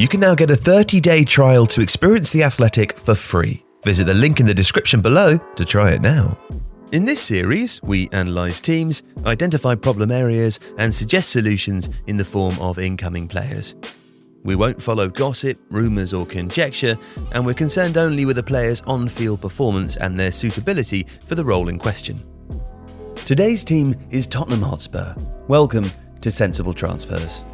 You can now get a 30-day trial to experience The Athletic for free. Visit the link in the description below to try it now. In this series, we analyse teams, identify problem areas, and suggest solutions in the form of incoming players. We won't follow gossip, rumours or conjecture, and we're concerned only with the player's on-field performance and their suitability for the role in question. Today's team is Tottenham Hotspur. Welcome to Sensible Transfers.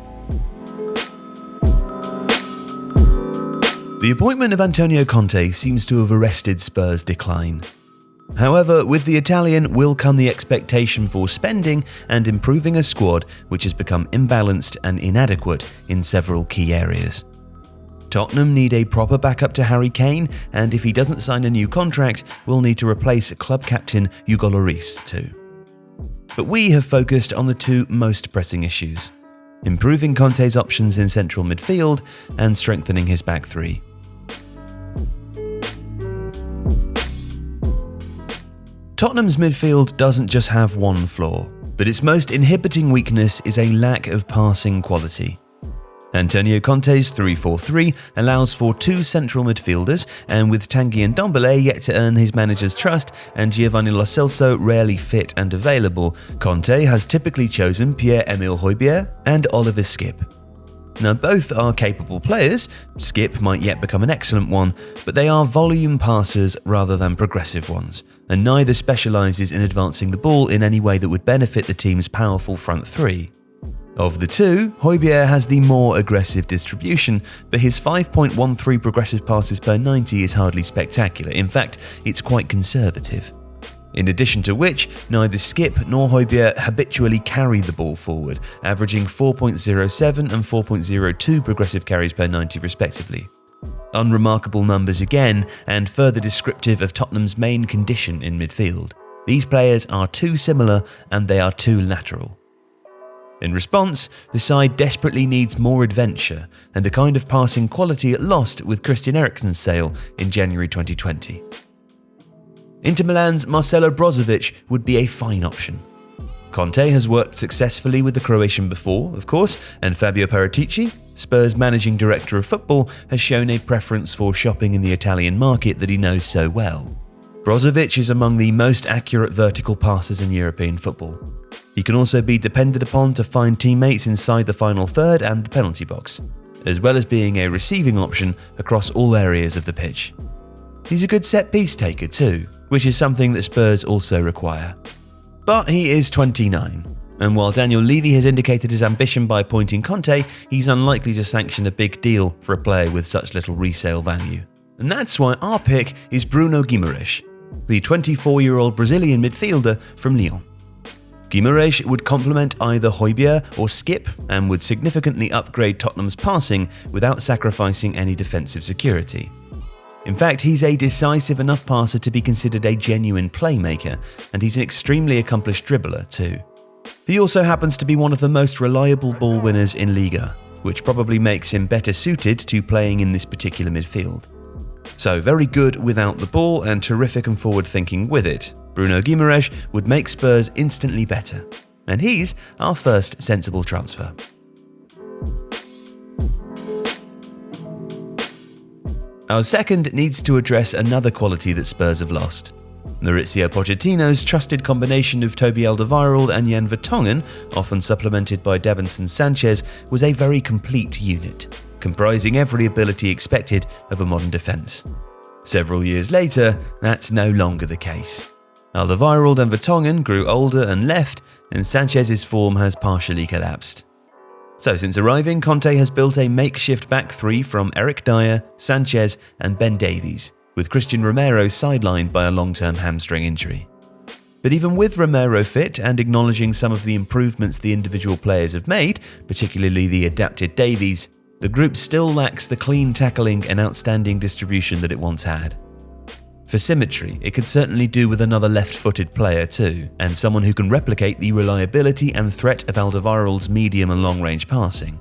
The appointment of Antonio Conte seems to have arrested Spurs' decline. However, with the Italian will come the expectation for spending and improving a squad which has become imbalanced and inadequate in several key areas. Tottenham need a proper backup to Harry Kane, and if he doesn't sign a new contract, will need to replace club captain Hugo Lloris too. But we have focused on the two most pressing issues: improving Conte's options in central midfield and strengthening his back three. Tottenham's midfield doesn't just have one flaw, but its most inhibiting weakness is a lack of passing quality. Antonio Conte's 3-4-3 allows for two central midfielders, and with Tanguy and Ndombele yet to earn his manager's trust and Giovanni Lo Celso rarely fit and available, Conte has typically chosen Pierre-Emile Højbjerg and Oliver Skip. Now, both are capable players. Skip might yet become an excellent one, but they are volume passers rather than progressive ones, and neither specialises in advancing the ball in any way that would benefit the team's powerful front three. Of the two, Højbjerg has the more aggressive distribution, but his 5.13 progressive passes per 90 is hardly spectacular. In fact, it's quite conservative. In addition to which, neither Skip nor Højbjerg habitually carry the ball forward, averaging 4.07 and 4.02 progressive carries per 90 respectively. Unremarkable numbers again, and further descriptive of Tottenham's main condition in midfield. These players are too similar and they are too lateral. In response, the side desperately needs more adventure and the kind of passing quality it lost with Christian Eriksen's sale in January 2020. Inter Milan's Marcelo Brozovic would be a fine option. Conte has worked successfully with the Croatian before, of course, and Fabio Paratici, Spurs' managing director of football, has shown a preference for shopping in the Italian market that he knows so well. Brozovic is among the most accurate vertical passers in European football. He can also be depended upon to find teammates inside the final third and the penalty box, as well as being a receiving option across all areas of the pitch. He's a good set-piece taker too, which is something that Spurs also require. But he is 29, and while Daniel Levy has indicated his ambition by appointing Conte, he's unlikely to sanction a big deal for a player with such little resale value. And that's why our pick is Bruno Guimaraes, the 24-year-old Brazilian midfielder from Lyon. Guimaraes would complement either Højbjerg or Skip and would significantly upgrade Tottenham's passing without sacrificing any defensive security. In fact, he's a decisive enough passer to be considered a genuine playmaker, and he's an extremely accomplished dribbler too. He also happens to be one of the most reliable ball winners in Liga, which probably makes him better suited to playing in this particular midfield. So very good without the ball and terrific and forward-thinking with it, Bruno Guimaraes would make Spurs instantly better, and he's our first sensible transfer. Our second needs to address another quality that Spurs have lost. Mauricio Pochettino's trusted combination of Toby Alderweireld and Jan Vertonghen, often supplemented by Davinson Sanchez, was a very complete unit, comprising every ability expected of a modern defence. Several years later, that's no longer the case. Alderweireld and Vertonghen grew older and left, and Sanchez's form has partially collapsed. So since arriving, Conte has built a makeshift back three from Eric Dyer, Sanchez and Ben Davies, with Christian Romero sidelined by a long-term hamstring injury. But even with Romero fit and acknowledging some of the improvements the individual players have made, particularly the adapted Davies, the group still lacks the clean tackling and outstanding distribution that it once had. For symmetry, it could certainly do with another left-footed player too, and someone who can replicate the reliability and threat of Alderweireld's medium and long-range passing.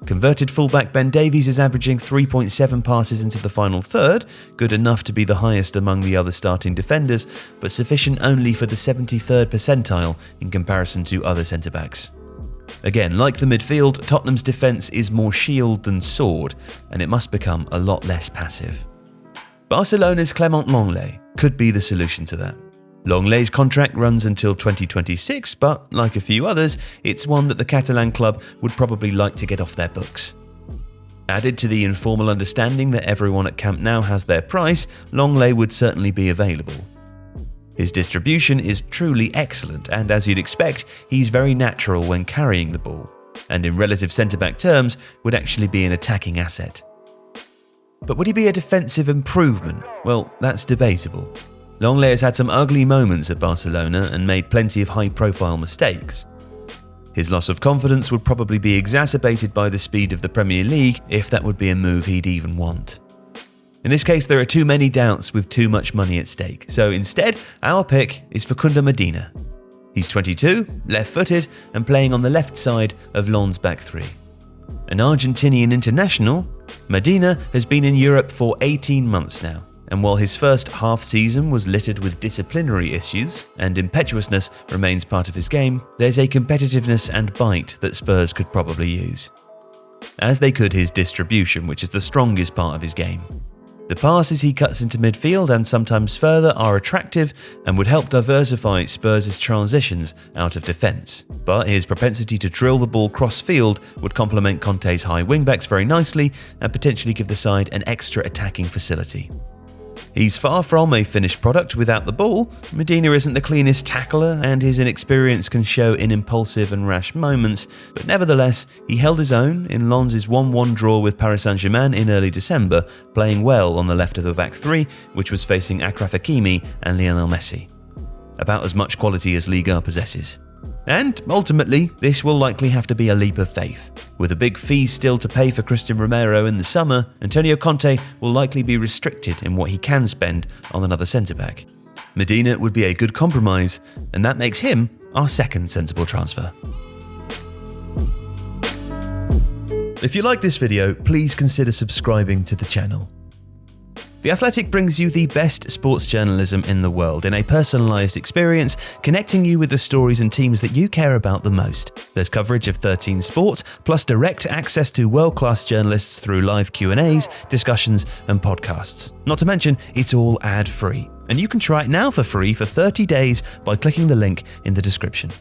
Converted fullback Ben Davies is averaging 3.7 passes into the final third, good enough to be the highest among the other starting defenders, but sufficient only for the 73rd percentile in comparison to other centre-backs. Again, like the midfield, Tottenham's defence is more shield than sword, and it must become a lot less passive. Barcelona's Clement Lenglet could be the solution to that. Lenglet's contract runs until 2026, but like a few others, it's one that the Catalan club would probably like to get off their books. Added to the informal understanding that everyone at Camp Nou has their price, Lenglet would certainly be available. His distribution is truly excellent, and as you'd expect, he's very natural when carrying the ball, and in relative centre-back terms, would actually be an attacking asset. But would he be a defensive improvement? Well, that's debatable. Lenglet has had some ugly moments at Barcelona and made plenty of high-profile mistakes. His loss of confidence would probably be exacerbated by the speed of the Premier League if that would be a move he'd even want. In this case, there are too many doubts with too much money at stake, so instead, our pick is Facundo Medina. He's 22, left-footed, and playing on the left side of Lens' back three. An Argentinian international, Medina has been in Europe for 18 months now, and while his first half-season was littered with disciplinary issues and impetuousness remains part of his game, there's a competitiveness and bite that Spurs could probably use. As they could his distribution, which is the strongest part of his game. The passes he cuts into midfield and sometimes further are attractive and would help diversify Spurs' transitions out of defence, but his propensity to drill the ball cross-field would complement Conte's high wingbacks very nicely and potentially give the side an extra attacking facility. He's far from a finished product without the ball. Medina isn't the cleanest tackler, and his inexperience can show in impulsive and rash moments, but nevertheless, he held his own in Lens' 1-1 draw with Paris Saint-Germain in early December, playing well on the left of the back three, which was facing Achraf Hakimi and Lionel Messi. About as much quality as Liga possesses. And, ultimately, this will likely have to be a leap of faith. With a big fee still to pay for Christian Romero in the summer, Antonio Conte will likely be restricted in what he can spend on another centre-back. Medina would be a good compromise, and that makes him our second sensible transfer. If you like this video, please consider subscribing to the channel. The Athletic brings you the best sports journalism in the world in a personalised experience, connecting you with the stories and teams that you care about the most. There's coverage of 13 sports, plus direct access to world-class journalists through live Q&As, discussions and podcasts. Not to mention, it's all ad-free. And you can try it now for free for 30 days by clicking the link in the description.